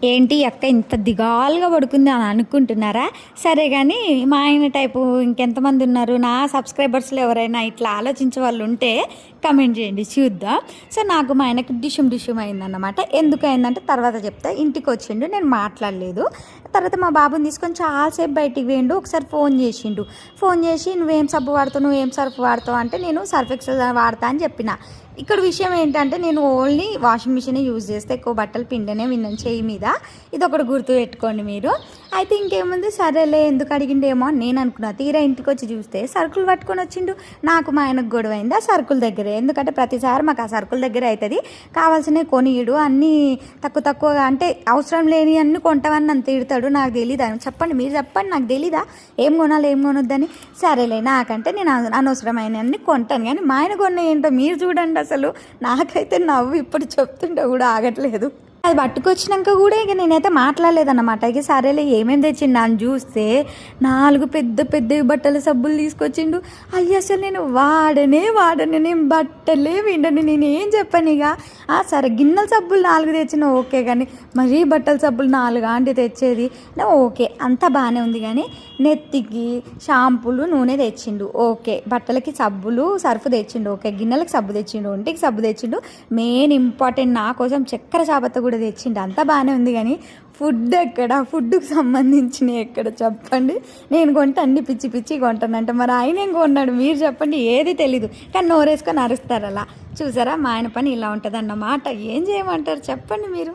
ఏంటి అక్క ఇంత దిగాలుగా పడుకుంది అని అనుకుంటున్నారా? సరే కానీ మా ఆయన టైపు ఇంకెంతమంది ఉన్నారు నా సబ్స్క్రైబర్స్లో ఎవరైనా ఇట్లా ఆలోచించే వాళ్ళు ఉంటే కమెంట్ చేయండి చూద్దాం. సో నాకు మా ఆయనకి డిష్యూమ్ అయిందన్నమాట. ఎందుకు అయిందంటే తర్వాత చెప్తా. ఇంటికి వచ్చిండు, నేను మాట్లాడలేదు. తర్వాత మా బాబుని తీసుకొని చాలాసేపు బయటికి వేయండు. ఒకసారి ఫోన్ చేసి నువ్వేం సబ్బు వాడతావు, నువ్వేం సర్ఫ్ వాడతావు అంటే నేను సర్ఫ్ ఎక్సెల్ వాడతా అని చెప్పిన. ఇక్కడ విషయం ఏంటంటే నేను ఓన్లీ వాషింగ్ మిషనే యూజ్ చేస్తే, ఎక్కువ బట్టలు పిండనే విన్నాను చేయి మీద. ఇది ఒకటి గుర్తు పెట్టుకోండి మీరు. అయితే ఇంకేముంది, సరేలే ఎందుకు అడిగిండేమో అని నేను అనుకున్నా. తీరా ఇంటికి వచ్చి చూస్తే సరుకులు పట్టుకొని వచ్చిండు. నాకు మా ఆయనకు గొడవ అయింది ఆ సరుకుల దగ్గరే. ఎందుకంటే ప్రతిసారి మాకు ఆ సరుకుల దగ్గర అవుతుంది, కావాల్సినవి కొనియడు, అన్నీ తక్కువగా అంటే అవసరం లేని అన్నీ కొంటామని నన్ను తిడతాడు. నాకు తెలీదా? చెప్పండి, మీరు చెప్పండి, నాకు తెలీదా ఏం కొనాలి ఏం కొనొద్దని? సరేలే నాకంటే నేను అనవసరమైన అన్నీ కొంటాను, కానీ మా ఆయన కొన్న ఏంటో మీరు చూడండి. అసలు నాకైతే నవ్వు ఇప్పుడు చెప్తుంటే కూడా ఆగట్లేదు. అది పట్టుకొచ్చినాక కూడా ఇక నేనైతే మాట్లాడలేదన్నమాట. ఇక సరేలే ఏమేమి తెచ్చిండు అని చూస్తే 4 పెద్ద బట్టల సబ్బులు తీసుకొచ్చిండు. అయ్యి అసలు నేను వాడనే నేను బట్టలే విండని, నేను ఏం చెప్పాను ఇక. సరే గిన్నెల సబ్బులు 4 తెచ్చిన ఓకే, కానీ మరీ బట్టల సబ్బులు 4 అంటే తెచ్చేది ఓకే, అంతా బాగానే ఉంది. కానీ నెత్తికి షాంపూలు నూనె తెచ్చిండు ఓకే, బట్టలకి సబ్బులు సర్ఫ్ తెచ్చిండు ఓకే, గిన్నెలకు సబ్బు తెచ్చిండు, ఒంటికి సబ్బు తెచ్చిండు, మెయిన్ ఇంపార్టెంట్ నా కోసం చక్కెర చాపత్త కూడా తెచ్చిండు. అంతా బాగానే ఉంది. కానీ ఫుడ్ ఎక్కడ, ఫుడ్కి సంబంధించినవి ఎక్కడ చెప్పండి? నేను కొంటే అన్ని పిచ్చి కొంటానంటే మరి ఆయన ఏం కొన్నాడు మీరు చెప్పండి? ఏది తెలీదు, కానీ నోరేసుకొని అరుస్తారు. అలా చూసారా, మా ఆయన పని ఇలా ఉంటుంది అన్నమాట. ఏం చేయమంటారు చెప్పండి మీరు?